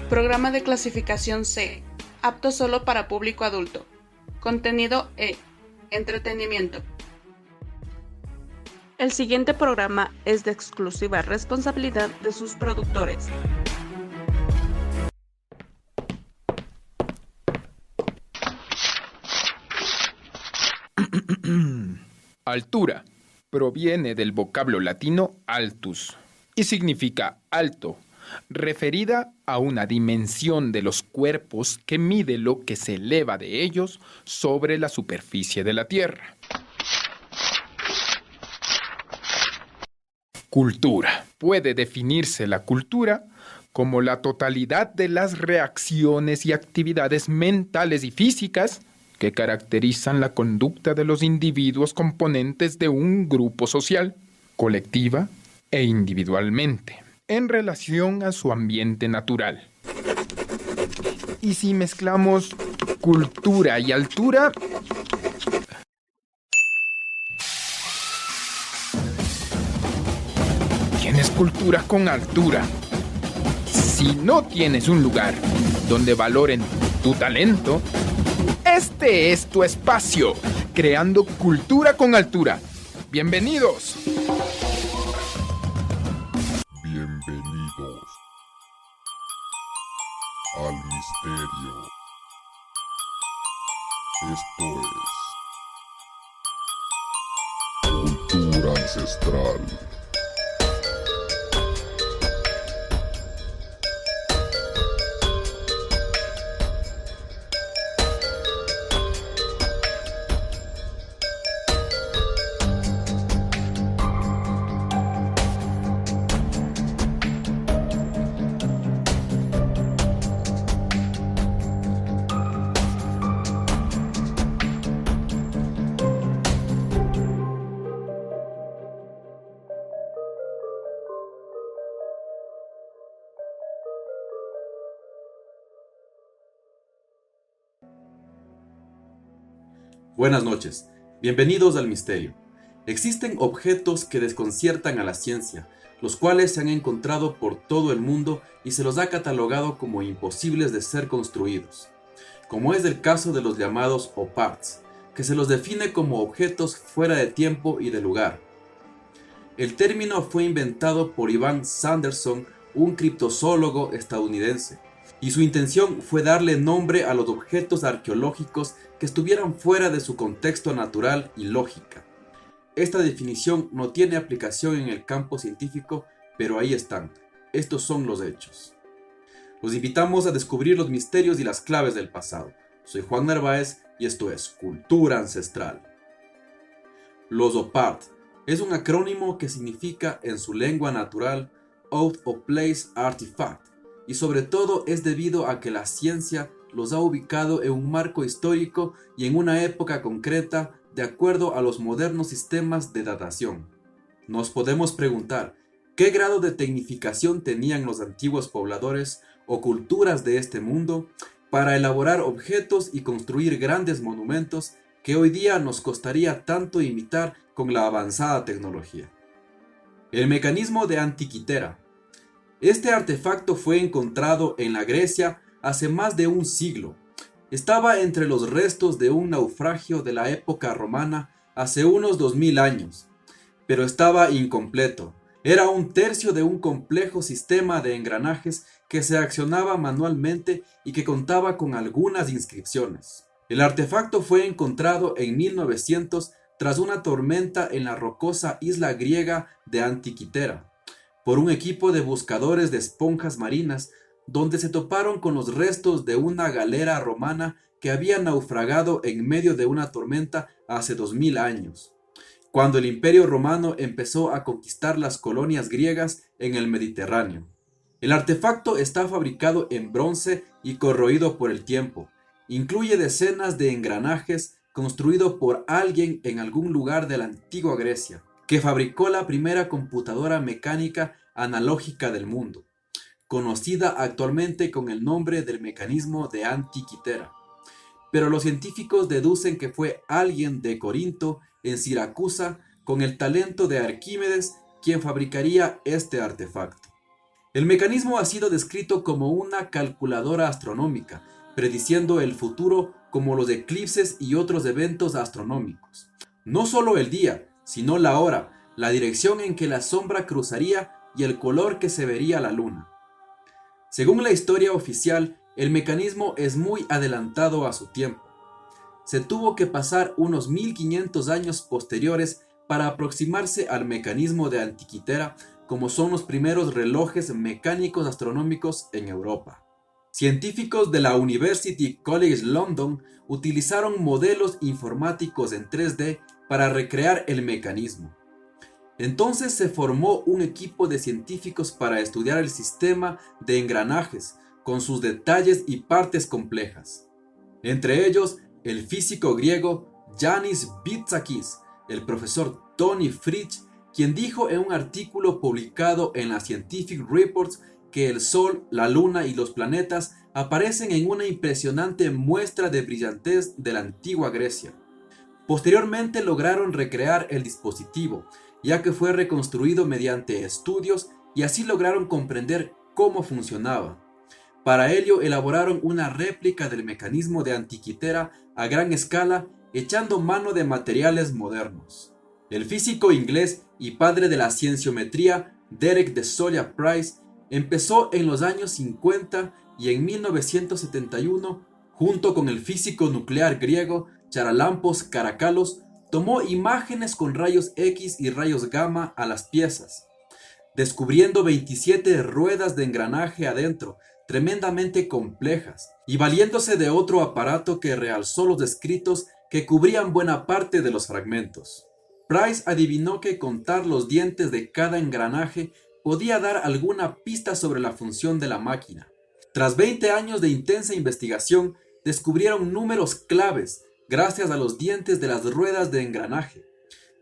Programa de clasificación C, apto solo para público adulto. Contenido E, entretenimiento. El siguiente programa es de exclusiva responsabilidad de sus productores. Altura proviene del vocablo latino altus y significa alto, referida a una dimensión de los cuerpos que mide lo que se eleva de ellos sobre la superficie de la Tierra. Cultura. Puede definirse la cultura como la totalidad de las reacciones y actividades mentales y físicas que caracterizan la conducta de los individuos componentes de un grupo social, colectiva e individualmente, en relación a su ambiente natural. Y si mezclamos cultura y altura, tienes cultura con altura. Si no tienes un lugar donde valoren tu talento, este es tu espacio, creando cultura con altura. ¡Bienvenidos! Bienvenidos al misterio. Esto es cultura ancestral. Buenas noches, bienvenidos al misterio. Existen objetos que desconciertan a la ciencia, los cuales se han encontrado por todo el mundo y se los ha catalogado como imposibles de ser construidos, como es el caso de los llamados OPARTs, que se los define como objetos fuera de tiempo y de lugar. El término fue inventado por Ivan Sanderson, un criptozoólogo estadounidense, y su intención fue darle nombre a los objetos arqueológicos que estuvieran fuera de su contexto natural y lógica. Esta definición no tiene aplicación en el campo científico, pero ahí están. Estos son los hechos. Los invitamos a descubrir los misterios y las claves del pasado. Soy Juan Narváez y esto es Cultura Ancestral. Los OPART es un acrónimo que significa en su lengua natural Out of Place Artifact, y sobre todo es debido a que la ciencia los ha ubicado en un marco histórico y en una época concreta de acuerdo a los modernos sistemas de datación. Nos podemos preguntar, ¿qué grado de tecnificación tenían los antiguos pobladores o culturas de este mundo para elaborar objetos y construir grandes monumentos que hoy día nos costaría tanto imitar con la avanzada tecnología? El mecanismo de Antiquitera. Este artefacto fue encontrado en la Grecia hace más de un siglo. Estaba entre los restos de un naufragio de la época romana hace unos 2000 años, pero estaba incompleto. Era un tercio de un complejo sistema de engranajes que se accionaba manualmente y que contaba con algunas inscripciones. El artefacto fue encontrado en 1900 tras una tormenta en la rocosa isla griega de Antiquitera, por un equipo de buscadores de esponjas marinas, donde se toparon con los restos de una galera romana que había naufragado en medio de una tormenta hace 2000 años, cuando el Imperio Romano empezó a conquistar las colonias griegas en el Mediterráneo. El artefacto está fabricado en bronce y corroído por el tiempo. Incluye decenas de engranajes construido por alguien en algún lugar de la antigua Grecia, que fabricó la primera computadora mecánica analógica del mundo, conocida actualmente con el nombre del mecanismo de Antiquitera. Pero los científicos deducen que fue alguien de Corinto, en Siracusa, con el talento de Arquímedes, quien fabricaría este artefacto. El mecanismo ha sido descrito como una calculadora astronómica, prediciendo el futuro como los eclipses y otros eventos astronómicos. No solo el día, sino la hora, la dirección en que la sombra cruzaría y el color que se vería la luna. Según la historia oficial, el mecanismo es muy adelantado a su tiempo. Se tuvo que pasar unos 1500 años posteriores para aproximarse al mecanismo de Antiquitera, como son los primeros relojes mecánicos astronómicos en Europa. Científicos de la University College London utilizaron modelos informáticos en 3D para recrear el mecanismo. Entonces se formó un equipo de científicos para estudiar el sistema de engranajes, con sus detalles y partes complejas. Entre ellos, el físico griego Yanis Vitsakis, el profesor Tony Fritsch, quien dijo en un artículo publicado en la Scientific Reports que el Sol, la Luna y los planetas aparecen en una impresionante muestra de brillantez de la antigua Grecia. Posteriormente lograron recrear el dispositivo, ya que fue reconstruido mediante estudios y así lograron comprender cómo funcionaba. Para ello elaboraron una réplica del mecanismo de Antiquitera a gran escala, echando mano de materiales modernos. El físico inglés y padre de la cienciometría, Derek de Solla Price, empezó en los años 50 y en 1971, junto con el físico nuclear griego Charalampos Karakalos, tomó imágenes con rayos X y rayos gamma a las piezas, descubriendo 27 ruedas de engranaje adentro, tremendamente complejas, y valiéndose de otro aparato que realzó los escritos que cubrían buena parte de los fragmentos. Price adivinó que contar los dientes de cada engranaje podía dar alguna pista sobre la función de la máquina. Tras 20 años de intensa investigación, descubrieron números claves gracias a los dientes de las ruedas de engranaje.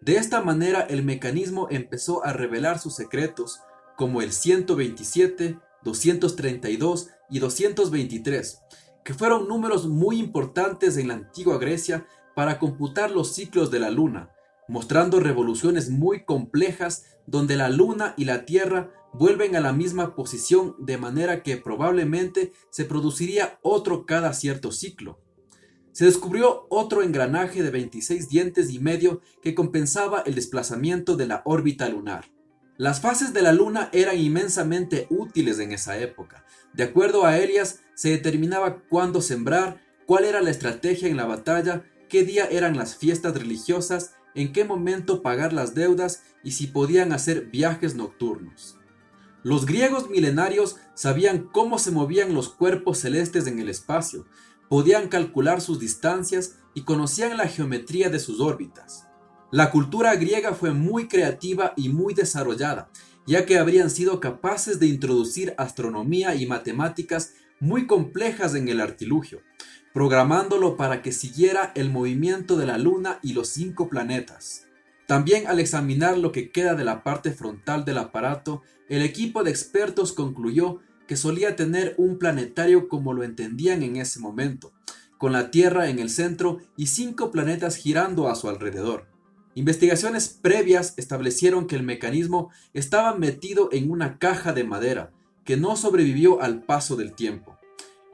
De esta manera el mecanismo empezó a revelar sus secretos, como el 127, 232 y 223, que fueron números muy importantes en la antigua Grecia para computar los ciclos de la luna, mostrando revoluciones muy complejas donde la luna y la tierra vuelven a la misma posición, de manera que probablemente se produciría otro cada cierto ciclo. Se descubrió otro engranaje de 26 dientes y medio que compensaba el desplazamiento de la órbita lunar. Las fases de la luna eran inmensamente útiles en esa época. De acuerdo a Elias, se determinaba cuándo sembrar, cuál era la estrategia en la batalla, qué día eran las fiestas religiosas, en qué momento pagar las deudas y si podían hacer viajes nocturnos. Los griegos milenarios sabían cómo se movían los cuerpos celestes en el espacio, podían calcular sus distancias y conocían la geometría de sus órbitas. La cultura griega fue muy creativa y muy desarrollada, ya que habrían sido capaces de introducir astronomía y matemáticas muy complejas en el artilugio, programándolo para que siguiera el movimiento de la luna y los 5 planetas. También, al examinar lo que queda de la parte frontal del aparato, el equipo de expertos concluyó que solía tener un planetario como lo entendían en ese momento, con la Tierra en el centro y 5 planetas girando a su alrededor. Investigaciones previas establecieron que el mecanismo estaba metido en una caja de madera que no sobrevivió al paso del tiempo.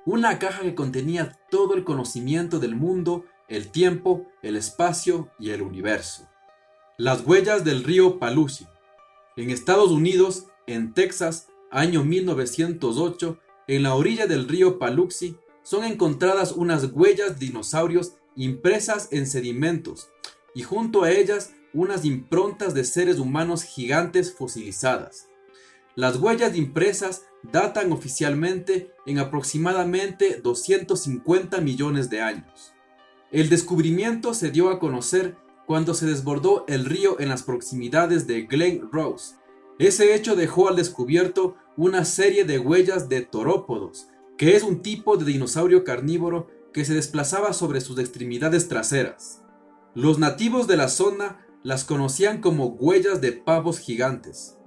Una caja que contenía todo el conocimiento del mundo, el tiempo, el espacio y el universo. Las huellas del río Paluxy. En Estados Unidos, en Texas, año 1908, en la orilla del río Paluxy, son encontradas unas huellas de dinosaurios impresas en sedimentos y junto a ellas unas improntas de seres humanos gigantes fosilizadas. Las huellas impresas datan oficialmente en aproximadamente 250 millones de años. El descubrimiento se dio a conocer cuando se desbordó el río en las proximidades de Glen Rose. Ese hecho dejó al descubierto una serie de huellas de torópodos, que es un tipo de dinosaurio carnívoro que se desplazaba sobre sus extremidades traseras. Los nativos de la zona las conocían como huellas de pavos gigantes.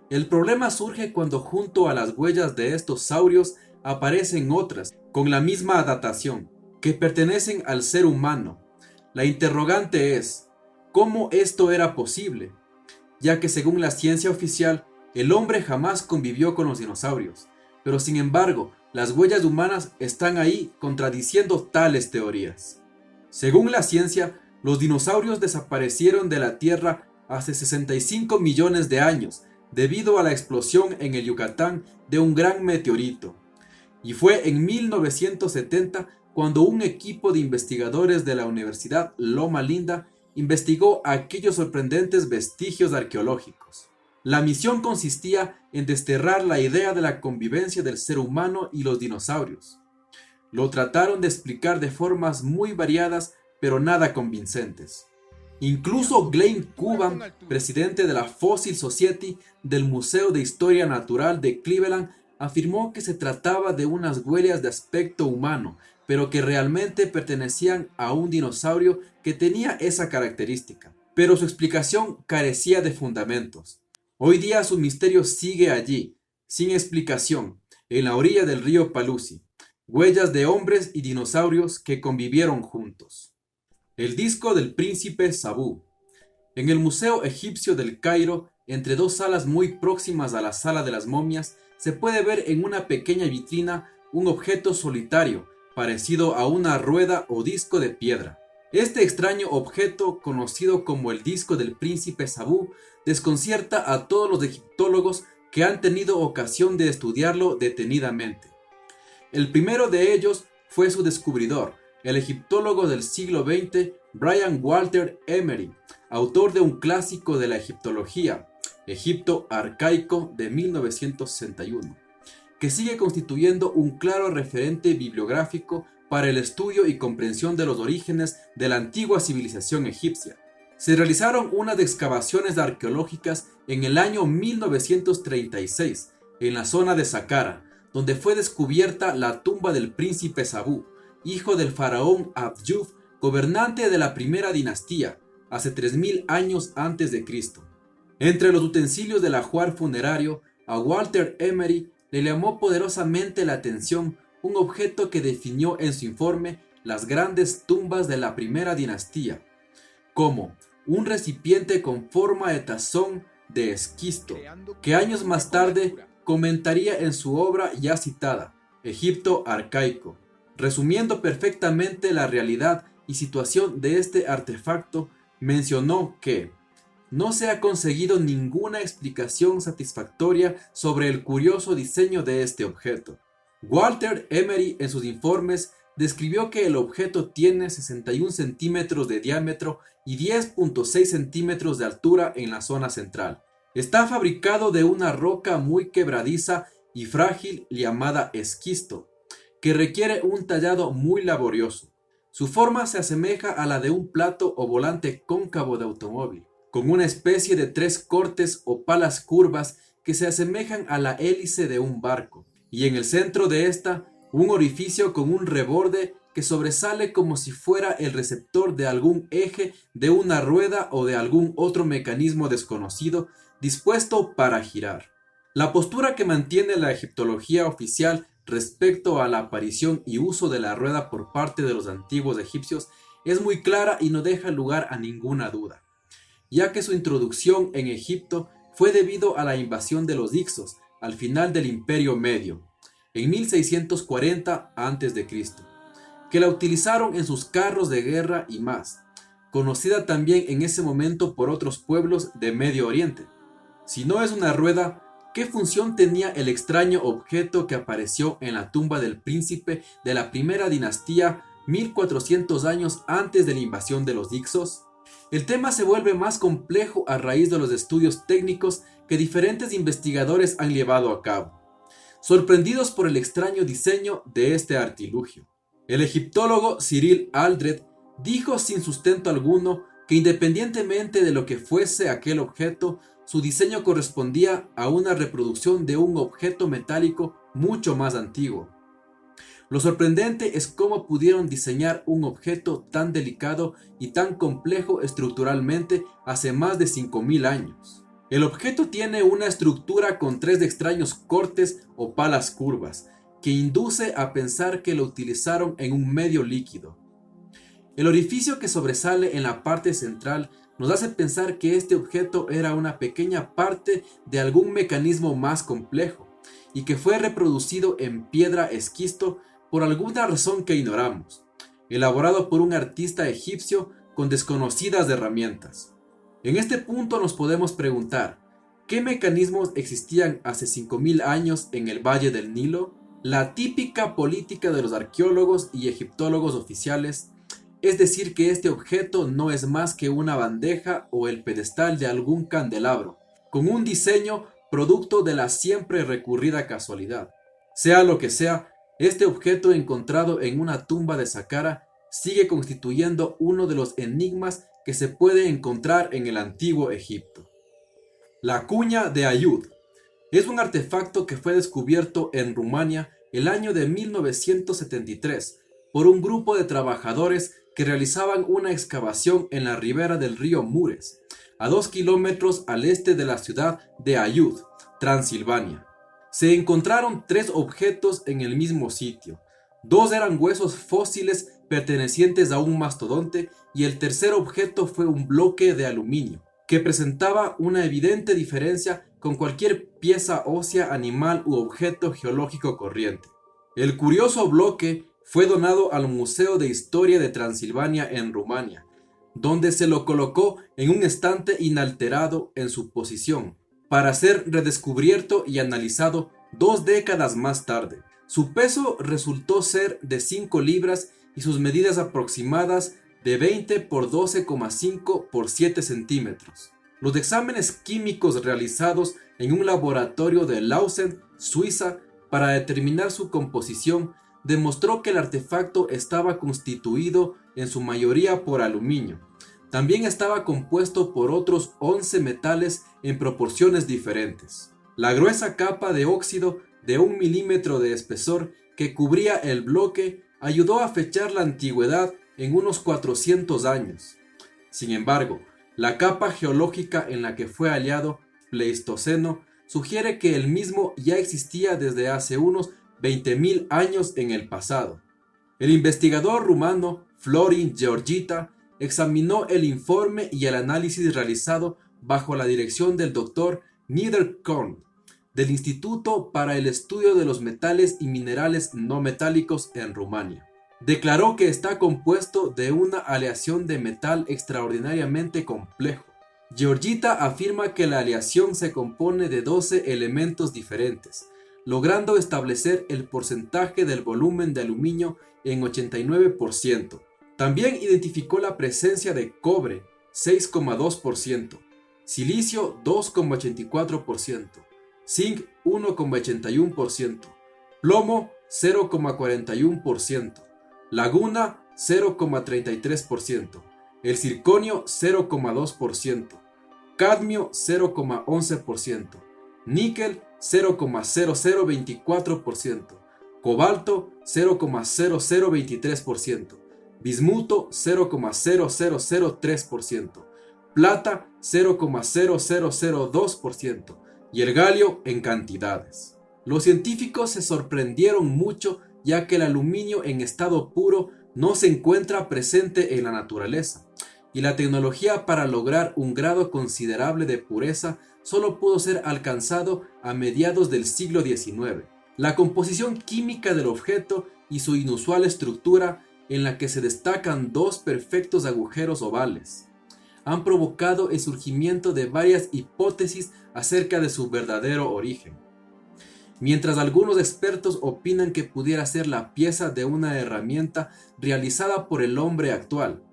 El problema surge cuando junto a las huellas de estos saurios aparecen otras, con la misma datación, que pertenecen al ser humano. La interrogante es, ¿cómo esto era posible? Ya que según la ciencia oficial, el hombre jamás convivió con los dinosaurios, pero sin embargo, las huellas humanas están ahí contradiciendo tales teorías. Según la ciencia, los dinosaurios desaparecieron de la Tierra hace 65 millones de años debido a la explosión en el Yucatán de un gran meteorito. Y fue en 1970 cuando un equipo de investigadores de la Universidad Loma Linda investigó aquellos sorprendentes vestigios arqueológicos. La misión consistía en desterrar la idea de la convivencia del ser humano y los dinosaurios. Lo trataron de explicar de formas muy variadas, pero nada convincentes. Incluso Glenn Cuban, presidente de la Fossil Society del Museo de Historia Natural de Cleveland, afirmó que se trataba de unas huellas de aspecto humano, pero que realmente pertenecían a un dinosaurio que tenía esa característica. Pero su explicación carecía de fundamentos. Hoy día su misterio sigue allí, sin explicación, en la orilla del río Palusi. Huellas de hombres y dinosaurios que convivieron juntos. El disco del príncipe Sabú. En el Museo Egipcio del Cairo, entre dos salas muy próximas a la sala de las momias, se puede ver en una pequeña vitrina un objeto solitario, parecido a una rueda o disco de piedra. Este extraño objeto, conocido como el disco del príncipe Sabú, desconcierta a todos los egiptólogos que han tenido ocasión de estudiarlo detenidamente. El primero de ellos fue su descubridor, el egiptólogo del siglo XX, Brian Walter Emery, autor de un clásico de la egiptología, Egipto Arcaico de 1961, que sigue constituyendo un claro referente bibliográfico para el estudio y comprensión de los orígenes de la antigua civilización egipcia. Se realizaron unas excavaciones arqueológicas en el año 1936 en la zona de Saqqara, donde fue descubierta la tumba del príncipe Sabú, hijo del faraón Abdjuf, gobernante de la primera dinastía, hace 3000 años antes de Cristo. Entre los utensilios del ajuar funerario, a Walter Emery le llamó poderosamente la atención un objeto que definió en su informe las grandes tumbas de la primera dinastía, como un recipiente con forma de tazón de esquisto, que años más tarde comentaría en su obra ya citada, Egipto Arcaico. Resumiendo perfectamente la realidad y situación de este artefacto, mencionó que no se ha conseguido ninguna explicación satisfactoria sobre el curioso diseño de este objeto. Walter Emery en sus informes describió que el objeto tiene 61 centímetros de diámetro y 10.6 centímetros de altura en la zona central. Está fabricado de una roca muy quebradiza y frágil llamada esquisto, que requiere un tallado muy laborioso. Su forma se asemeja a la de un plato o volante cóncavo de automóvil, con una especie de 3 cortes o palas curvas que se asemejan a la hélice de un barco, y en el centro de esta, un orificio con un reborde que sobresale como si fuera el receptor de algún eje de una rueda o de algún otro mecanismo desconocido dispuesto para girar. La postura que mantiene la egiptología oficial respecto a la aparición y uso de la rueda por parte de los antiguos egipcios es muy clara y no deja lugar a ninguna duda, ya que su introducción en Egipto fue debido a la invasión de los Hicsos al final del Imperio Medio, en 1640 a.C., que la utilizaron en sus carros de guerra y más, conocida también en ese momento por otros pueblos de Medio Oriente. Si no es una rueda, ¿qué función tenía el extraño objeto que apareció en la tumba del príncipe de la primera dinastía 1400 años antes de la invasión de los Hicsos? El tema se vuelve más complejo a raíz de los estudios técnicos que diferentes investigadores han llevado a cabo, sorprendidos por el extraño diseño de este artilugio. El egiptólogo Cyril Aldred dijo sin sustento alguno que independientemente de lo que fuese aquel objeto, su diseño correspondía a una reproducción de un objeto metálico mucho más antiguo. Lo sorprendente es cómo pudieron diseñar un objeto tan delicado y tan complejo estructuralmente hace más de 5000 años. El objeto tiene una estructura con 3 extraños cortes o palas curvas, que induce a pensar que lo utilizaron en un medio líquido. El orificio que sobresale en la parte central nos hace pensar que este objeto era una pequeña parte de algún mecanismo más complejo y que fue reproducido en piedra esquisto por alguna razón que ignoramos, elaborado por un artista egipcio con desconocidas herramientas. En este punto nos podemos preguntar, ¿qué mecanismos existían hace 5000 años en el Valle del Nilo? La típica política de los arqueólogos y egiptólogos oficiales, es decir que este objeto no es más que una bandeja o el pedestal de algún candelabro, con un diseño producto de la siempre recurrida casualidad. Sea lo que sea, este objeto encontrado en una tumba de Saqqara sigue constituyendo uno de los enigmas que se puede encontrar en el antiguo Egipto. La cuña de Ayud es un artefacto que fue descubierto en Rumania el año de 1973 por un grupo de trabajadores que realizaban una excavación en la ribera del río Mures, a 2 kilómetros al este de la ciudad de Ayud, Transilvania. Se encontraron 3 objetos en el mismo sitio. 2 eran huesos fósiles pertenecientes a un mastodonte y el tercer objeto fue un bloque de aluminio, que presentaba una evidente diferencia con cualquier pieza ósea, animal u objeto geológico corriente. El curioso bloque fue donado al Museo de Historia de Transilvania en Rumania, donde se lo colocó en un estante inalterado en su posición, para ser redescubierto y analizado 2 décadas más tarde. Su peso resultó ser de 5 libras y sus medidas aproximadas de 20 por 12,5 por 7 centímetros. Los exámenes químicos realizados en un laboratorio de Lausanne, Suiza, para determinar su composición, demostró que el artefacto estaba constituido en su mayoría por aluminio. También estaba compuesto por otros 11 metales en proporciones diferentes. La gruesa capa de óxido de 1 milímetro de espesor que cubría el bloque ayudó a fechar la antigüedad en unos 400 años. Sin embargo, la capa geológica en la que fue hallado, Pleistoceno, sugiere que el mismo ya existía desde hace unos 20.000 años en el pasado. El investigador rumano Florin Georgita examinó el informe y el análisis realizado bajo la dirección del Dr. Niederkorn del Instituto para el Estudio de los Metales y Minerales No Metálicos en Rumania. Declaró que está compuesto de una aleación de metal extraordinariamente complejo. Georgita afirma que la aleación se compone de 12 elementos diferentes, logrando establecer el porcentaje del volumen de aluminio en 89%. También identificó la presencia de cobre, 6,2%, silicio, 2,84%, zinc, 1,81%, plomo, 0,41%, laguna, 0,33%, el circonio, 0,2%, cadmio, 0,11%, níquel, 0,0024%, cobalto, 0,0023%, bismuto, 0,0003%, plata, 0,0002% y el galio en cantidades. Los científicos se sorprendieron mucho ya que el aluminio en estado puro no se encuentra presente en la naturaleza y la tecnología para lograr un grado considerable de pureza solo pudo ser alcanzado a mediados del siglo XIX. La composición química del objeto y su inusual estructura, en la que se destacan 2 perfectos agujeros ovales, han provocado el surgimiento de varias hipótesis acerca de su verdadero origen. Mientras algunos expertos opinan que pudiera ser la pieza de una herramienta realizada por el hombre actual,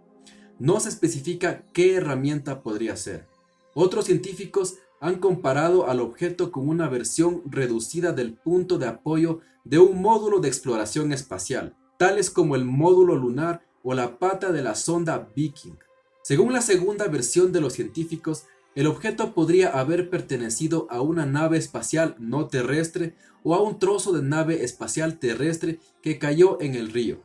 no se especifica qué herramienta podría ser. Otros científicos han comparado al objeto con una versión reducida del punto de apoyo de un módulo de exploración espacial, tales como el módulo lunar o la pata de la sonda Viking. Según la segunda versión de los científicos, el objeto podría haber pertenecido a una nave espacial no terrestre o a un trozo de nave espacial terrestre que cayó en el río.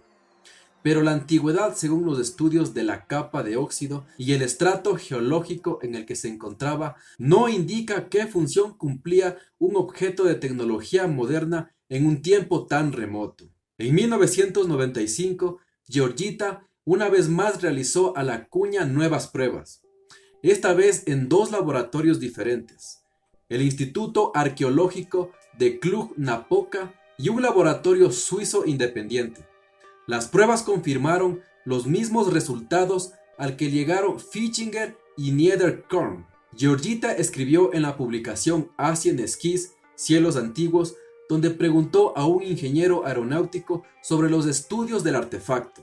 Pero la antigüedad, según los estudios de la capa de óxido y el estrato geológico en el que se encontraba, no indica qué función cumplía un objeto de tecnología moderna en un tiempo tan remoto. En 1995, Georgita una vez más realizó a la cuña nuevas pruebas. esta vez en dos laboratorios diferentes, el Instituto Arqueológico de Cluj-Napoca y un laboratorio suizo independiente. Las pruebas confirmaron los mismos resultados al que llegaron Fischinger y Niederkorn. Georgita escribió en la publicación Asian Skies, Cielos Antiguos, donde preguntó a un ingeniero aeronáutico sobre los estudios del artefacto.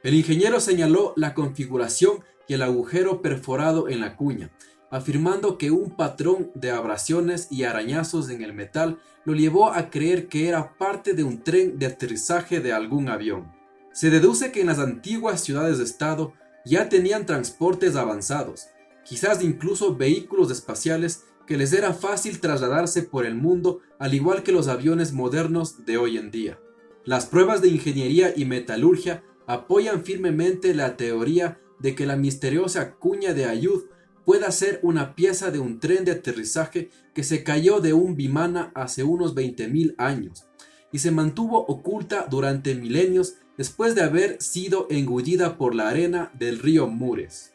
El ingeniero señaló la configuración y el agujero perforado en la cuña, afirmando que un patrón de abrasiones y arañazos en el metal lo llevó a creer que era parte de un tren de aterrizaje de algún avión. Se deduce que en las antiguas ciudades-estado ya tenían transportes avanzados, quizás incluso vehículos espaciales que les era fácil trasladarse por el mundo al igual que los aviones modernos de hoy en día. Las pruebas de ingeniería y metalurgia apoyan firmemente la teoría de que la misteriosa cuña de Ayud pueda ser una pieza de un tren de aterrizaje que se cayó de un Vimana hace unos 20.000 años y se mantuvo oculta durante milenios después de haber sido engullida por la arena del río Mures.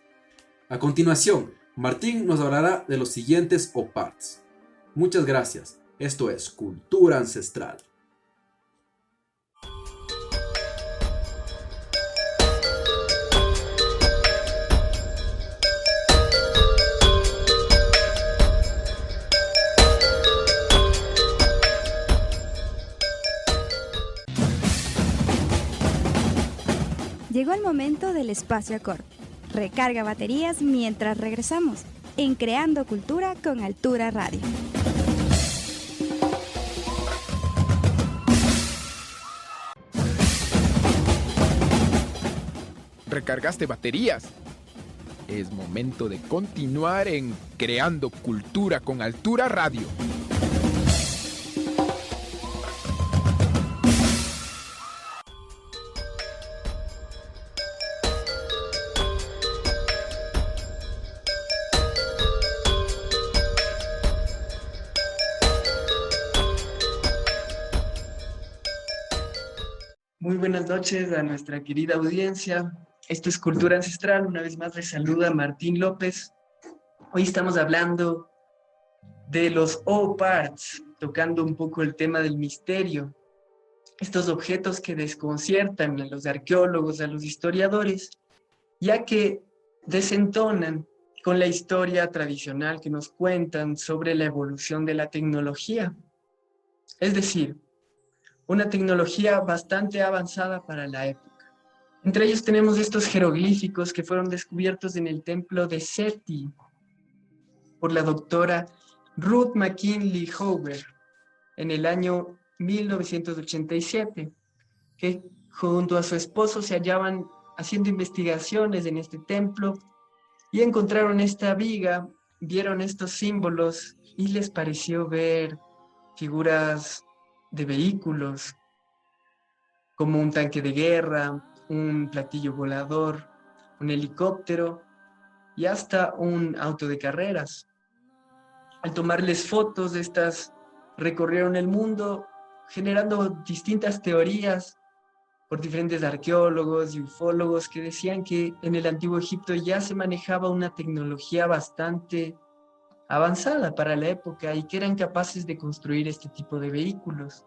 A continuación, Martín nos hablará de los siguientes OPARTs. Muchas gracias. Esto es Cultura Ancestral. Llegó el momento del espacio acorde. Recarga baterías mientras regresamos en Creando Cultura con Altura Radio. ¿Recargaste baterías? Es momento de continuar en Creando Cultura con Altura Radio. Muy buenas noches a nuestra querida audiencia. Esto es Cultura Ancestral. Una vez más les saluda Martín López. Hoy estamos hablando de los OPARTs, tocando un poco el tema del misterio. Estos objetos que desconciertan a los arqueólogos, a los historiadores, ya que desentonan con la historia tradicional que nos cuentan sobre la evolución de la tecnología. Es decir, una tecnología bastante avanzada para la época. Entre ellos tenemos estos jeroglíficos que fueron descubiertos en el templo de Seti por la doctora Ruth McKinley Hoover en el año 1987, que junto a su esposo se hallaban haciendo investigaciones en este templo y encontraron esta viga, vieron estos símbolos y les pareció ver figuras de vehículos, como un tanque de guerra, un platillo volador, un helicóptero y hasta un auto de carreras. Al tomarles fotos, estas recorrieron el mundo generando distintas teorías por diferentes arqueólogos y ufólogos que decían que en el antiguo Egipto ya se manejaba una tecnología bastante avanzada para la época y que eran capaces de construir este tipo de vehículos,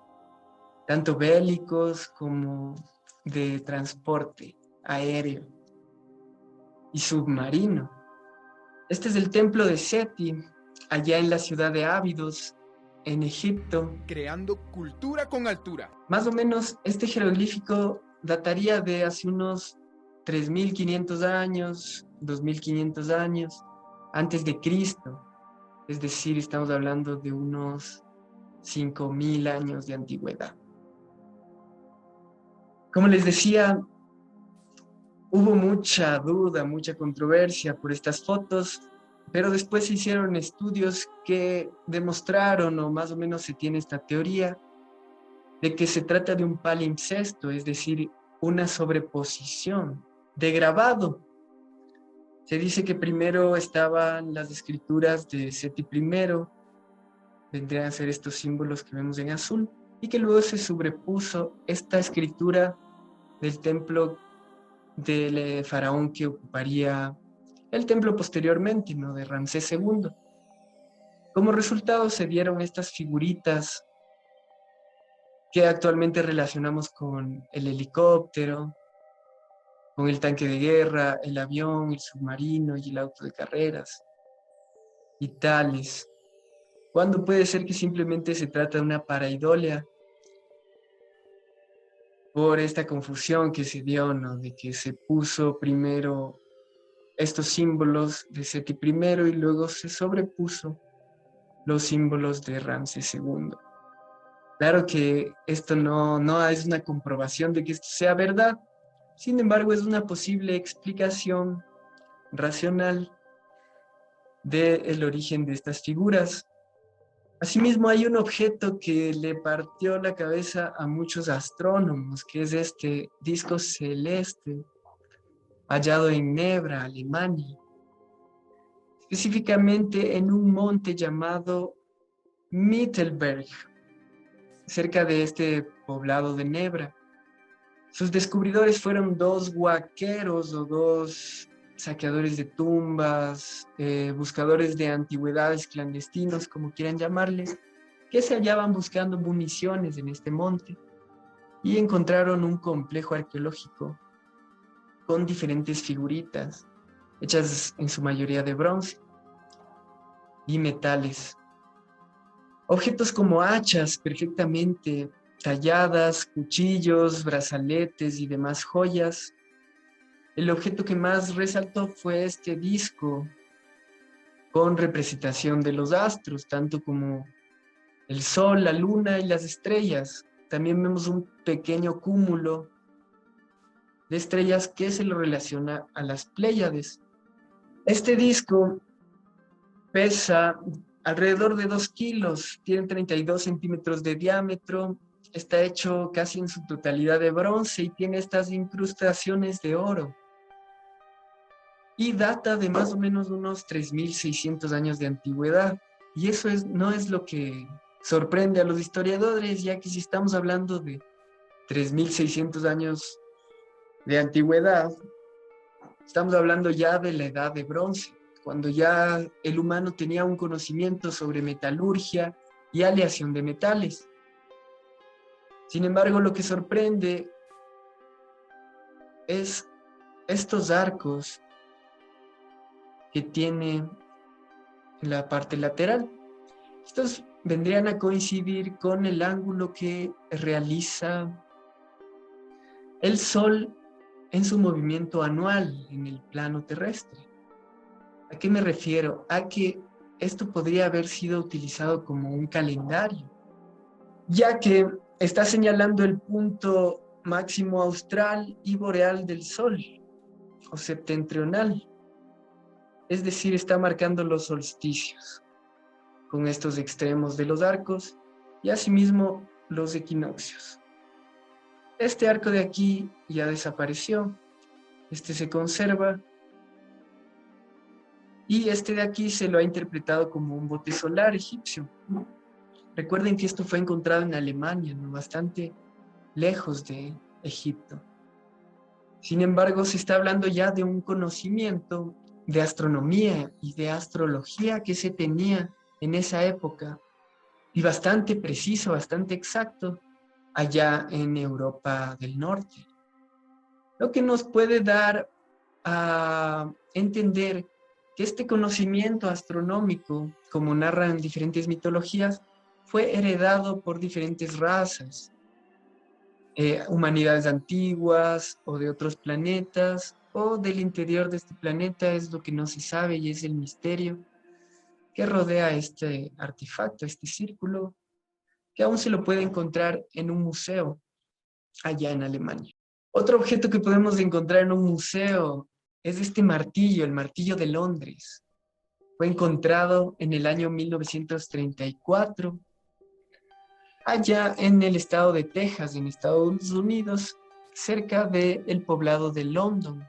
tanto bélicos como de transporte aéreo y submarino. Este es el templo de Seti, allá en la ciudad de Abidos, en Egipto. Creando Cultura con Altura. Más o menos este jeroglífico dataría de hace unos 3.500 años, 2.500 años antes de Cristo. Es decir, estamos hablando de unos 5.000 años de antigüedad. Como les decía, hubo mucha duda, mucha controversia por estas fotos, pero después se hicieron estudios que demostraron, o más o menos se tiene esta teoría, de que se trata de un palimpsesto, es decir, una sobreposición de grabado. Se dice que primero estaban las escrituras de Seti I, vendrían a ser estos símbolos que vemos en azul, y que luego se sobrepuso esta escritura del templo del faraón que ocuparía el templo posteriormente, ¿no?, de Ramsés II. Como resultado se dieron estas figuritas que actualmente relacionamos con el helicóptero, con el tanque de guerra, el avión, el submarino y el auto de carreras y tales. Cuando puede ser que simplemente se trata de una pareidolia por esta confusión que se dio, ¿no?, de que se puso primero estos símbolos de Seti I y luego se sobrepuso los símbolos de Ramsés II. Claro que esto no es una comprobación de que esto sea verdad, sin embargo es una posible explicación racional del origen de estas figuras. Asimismo, hay un objeto que le partió la cabeza a muchos astrónomos, que es este disco celeste hallado en Nebra, Alemania, específicamente en un monte llamado Mittelberg, cerca de este poblado de Nebra. Sus descubridores fueron dos huaqueros o dos saqueadores de tumbas, buscadores de antigüedades clandestinos, como quieran llamarles, que se hallaban buscando municiones en este monte y encontraron un complejo arqueológico con diferentes figuritas, hechas en su mayoría de bronce y metales. Objetos como hachas perfectamente talladas, cuchillos, brazaletes y demás joyas. El objeto que más resaltó fue este disco con representación de los astros, tanto como el sol, la luna y las estrellas. También vemos un pequeño cúmulo de estrellas que se lo relaciona a las Pléyades. Este disco pesa alrededor de 2 kilos, tiene 32 centímetros de diámetro, está hecho casi en su totalidad de bronce y tiene estas incrustaciones de oro. Y data de más o menos unos 3.600 años de antigüedad. Y eso no es lo que sorprende a los historiadores, ya que si estamos hablando de 3.600 años de antigüedad, estamos hablando ya de la edad de bronce, cuando ya el humano tenía un conocimiento sobre metalurgia y aleación de metales. Sin embargo, lo que sorprende es estos arcos que tiene en la parte lateral. Estos vendrían a coincidir con el ángulo que realiza el Sol en su movimiento anual en el plano terrestre. ¿A qué me refiero? A que esto podría haber sido utilizado como un calendario, ya que está señalando el punto máximo austral y boreal del Sol, o septentrional. Es decir, está marcando los solsticios con estos extremos de los arcos y asimismo los equinoccios. Este arco de aquí ya desapareció, este se conserva y este de aquí se lo ha interpretado como un bote solar egipcio. Recuerden que esto fue encontrado en Alemania, ¿no?, bastante lejos de Egipto. Sin embargo, se está hablando ya de un conocimiento de astronomía y de astrología que se tenía en esa época y bastante preciso, bastante exacto allá en Europa del Norte. Lo que nos puede dar a entender que este conocimiento astronómico, como narran diferentes mitologías, fue heredado por diferentes razas, humanidades antiguas o de otros planetas o del interior de este planeta, es lo que no se sabe y es el misterio que rodea este artefacto, este círculo, que aún se lo puede encontrar en un museo allá en Alemania. Otro objeto que podemos encontrar en un museo es este martillo, el martillo de Londres. Fue encontrado en el año 1934, allá en el estado de Texas, en Estados Unidos, cerca del poblado de London.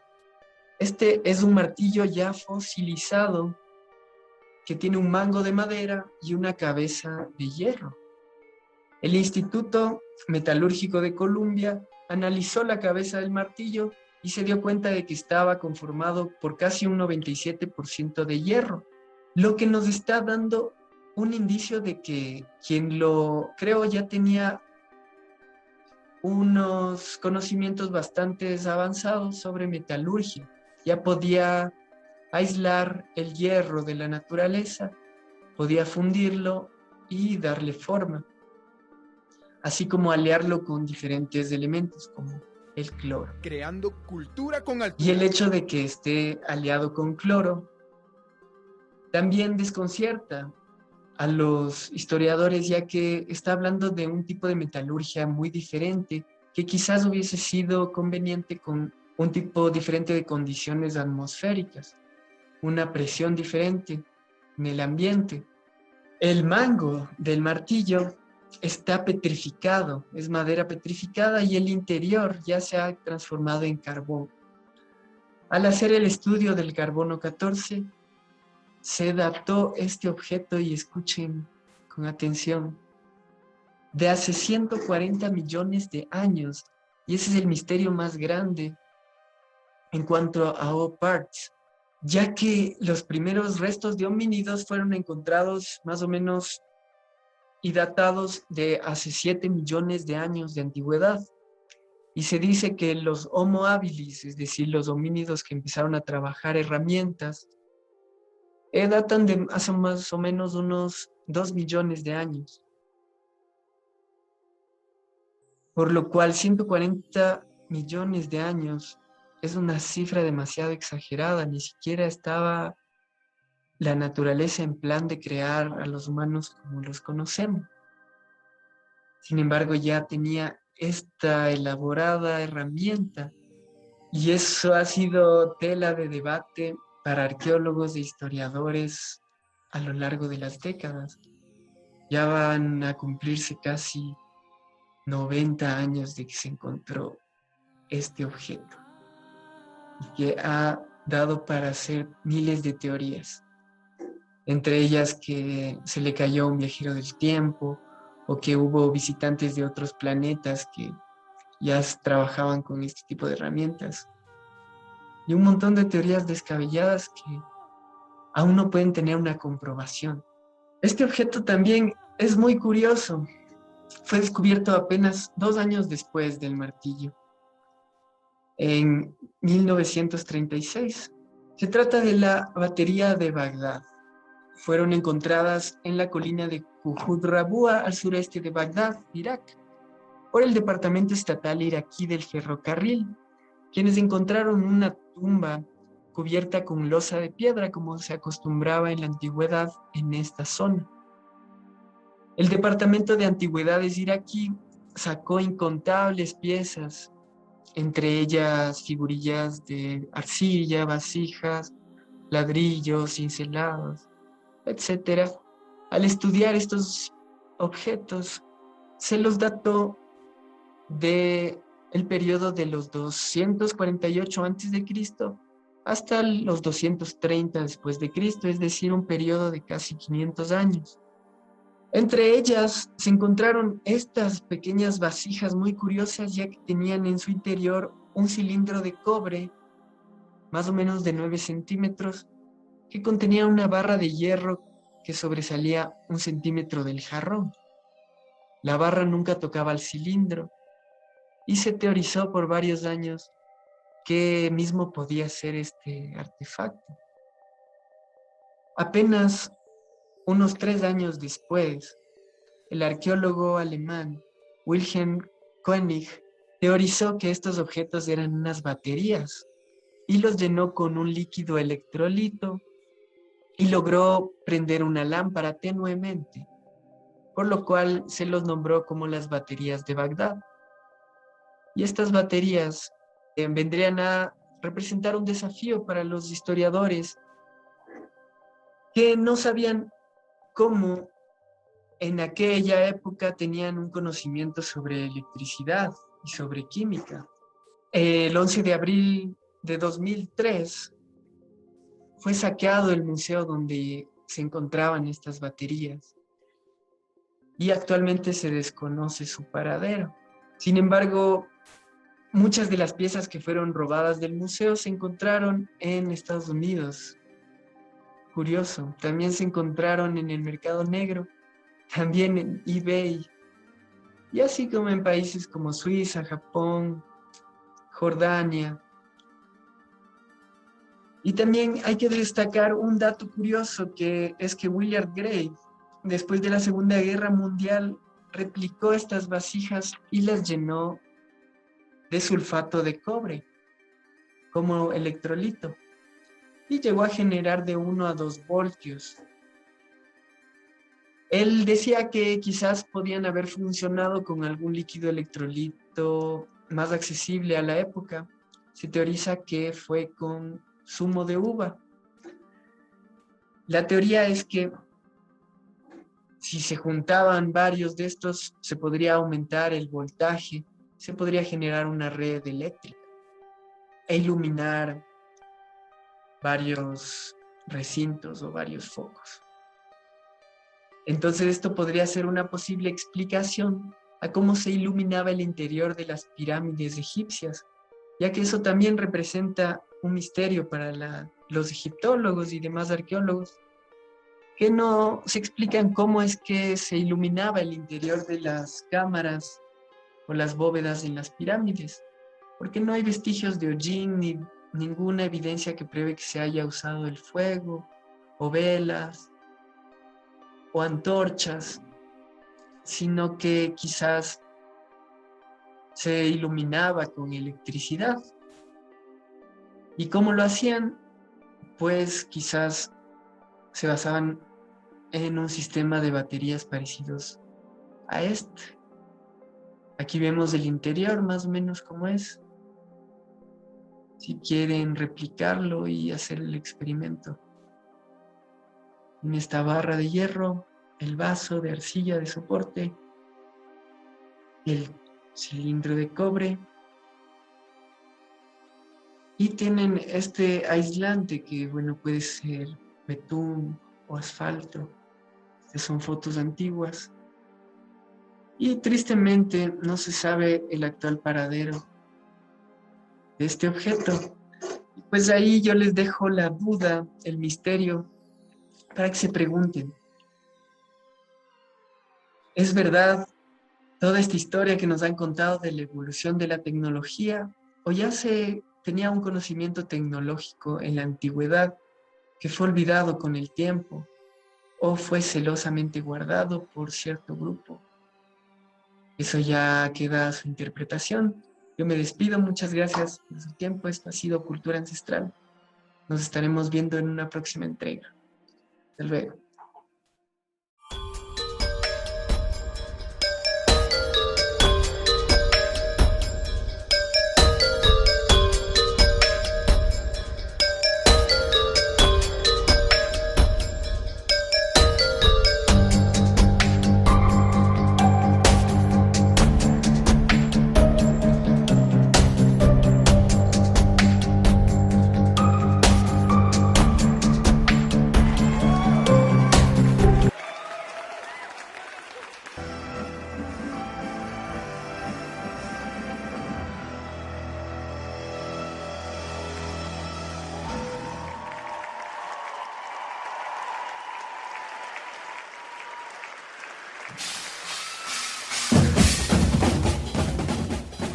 Este es un martillo ya fosilizado que tiene un mango de madera y una cabeza de hierro. El Instituto Metalúrgico de Columbia analizó la cabeza del martillo y se dio cuenta de que estaba conformado por casi un 97% de hierro, lo que nos está dando un indicio de que quien lo creó ya tenía unos conocimientos bastante avanzados sobre metalurgia. Ya podía aislar el hierro de la naturaleza, podía fundirlo y darle forma, así como aliarlo con diferentes elementos como el cloro. Creando cultura con Y altura. el hecho de que esté aliado con cloro también desconcierta a los historiadores, ya que está hablando de un tipo de metalurgia muy diferente, que quizás hubiese sido conveniente con un tipo diferente de condiciones atmosféricas, una presión diferente en el ambiente. El mango del martillo está petrificado, es madera petrificada y el interior ya se ha transformado en carbón. Al hacer el estudio del carbono 14, se dató este objeto, y escuchen con atención, de hace 140 millones de años, y ese es el misterio más grande en cuanto a O-Parts, ya que los primeros restos de homínidos fueron encontrados más o menos y datados de hace 7 millones de años de antigüedad. Y se dice que los Homo habilis, es decir, los homínidos que empezaron a trabajar herramientas, datan de hace más o menos unos 2 millones de años. Por lo cual 140 millones de años es una cifra demasiado exagerada, ni siquiera estaba la naturaleza en plan de crear a los humanos como los conocemos. Sin embargo, ya tenía esta elaborada herramienta, y eso ha sido tela de debate para arqueólogos e historiadores a lo largo de las décadas. Ya van a cumplirse casi 90 años de que se encontró este objeto, y que ha dado para hacer miles de teorías, entre ellas que se le cayó un viajero del tiempo, o que hubo visitantes de otros planetas que ya trabajaban con este tipo de herramientas, y un montón de teorías descabelladas que aún no pueden tener una comprobación. Este objeto también es muy curioso. Fue descubierto apenas 2 años después del martillo, en 1936. Se trata de la batería de Bagdad. Fueron encontradas en la colina de Kuhud-Rabua, al sureste de Bagdad, Irak, por el Departamento Estatal Iraquí del Ferrocarril, quienes encontraron una tumba cubierta con losa de piedra, como se acostumbraba en la antigüedad en esta zona. El Departamento de Antigüedades iraquí sacó incontables piezas, entre ellas figurillas de arcilla, vasijas, ladrillos, cincelados, etc. Al estudiar estos objetos, se los dató de el periodo de los 248 a.C. hasta los 230 después de Cristo, es decir, un periodo de casi 500 años. Entre ellas se encontraron estas pequeñas vasijas muy curiosas, ya que tenían en su interior un cilindro de cobre, más o menos de 9 centímetros, que contenía una barra de hierro que sobresalía 1 centímetro del jarrón. La barra nunca tocaba el cilindro, y se teorizó por varios años qué mismo podía ser este artefacto. Apenas unos 3 años después, el arqueólogo alemán Wilhelm Koenig teorizó que estos objetos eran unas baterías y los llenó con un líquido electrolito y logró prender una lámpara tenuemente, por lo cual se los nombró como las baterías de Bagdad. Y estas baterías vendrían a representar un desafío para los historiadores que no sabían cómo en aquella época tenían un conocimiento sobre electricidad y sobre química. El 11 de abril de 2003 fue saqueado el museo donde se encontraban estas baterías, y actualmente se desconoce su paradero. Sin embargo, Muchas de las piezas que fueron robadas del museo se encontraron en Estados Unidos. Curioso. También se encontraron en el mercado negro, también en eBay, y así como en países como Suiza, Japón, Jordania. Y también hay que destacar un dato curioso, que es que William Gray, después de la Segunda Guerra Mundial, replicó estas vasijas y las llenó de sulfato de cobre como electrolito y llegó a generar de 1 a 2 voltios. Él decía que quizás podían haber funcionado con algún líquido electrolito más accesible a la época. Se teoriza que fue con zumo de uva. La teoría es que si se juntaban varios de estos, se podría aumentar el voltaje, se podría generar una red eléctrica e iluminar varios recintos o varios focos. Entonces esto podría ser una posible explicación a cómo se iluminaba el interior de las pirámides egipcias, ya que eso también representa un misterio para los egiptólogos y demás arqueólogos, que no se explican cómo es que se iluminaba el interior de las cámaras o las bóvedas en las pirámides, porque no hay vestigios de hollín ni ninguna evidencia que pruebe que se haya usado el fuego o velas o antorchas, sino que quizás se iluminaba con electricidad. ¿Y cómo lo hacían? Pues quizás se basaban en un sistema de baterías parecidos a este. Aquí vemos el interior más o menos como es. Si quieren replicarlo y hacer el experimento. En esta barra de hierro, el vaso de arcilla de soporte, el cilindro de cobre, y tienen este aislante que, bueno, puede ser betún o asfalto. Estas son fotos antiguas. Y tristemente no se sabe el actual paradero de este objeto. Pues ahí yo les dejo la duda, el misterio, para que se pregunten. ¿Es verdad toda esta historia que nos han contado de la evolución de la tecnología? ¿O ya se tenía un conocimiento tecnológico en la antigüedad que fue olvidado con el tiempo? ¿O fue celosamente guardado por cierto grupo? Eso ya queda a su interpretación. Yo me despido, muchas gracias por su tiempo. Esto ha sido Cultura Ancestral. Nos estaremos viendo en una próxima entrega. Hasta luego.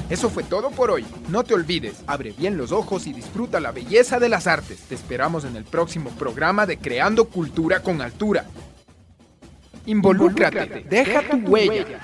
Eso fue todo por hoy. No te olvides, abre bien los ojos y disfruta la belleza de las artes. Te esperamos en el próximo programa de Creando Cultura con Altura. Involúcrate, deja tu huella.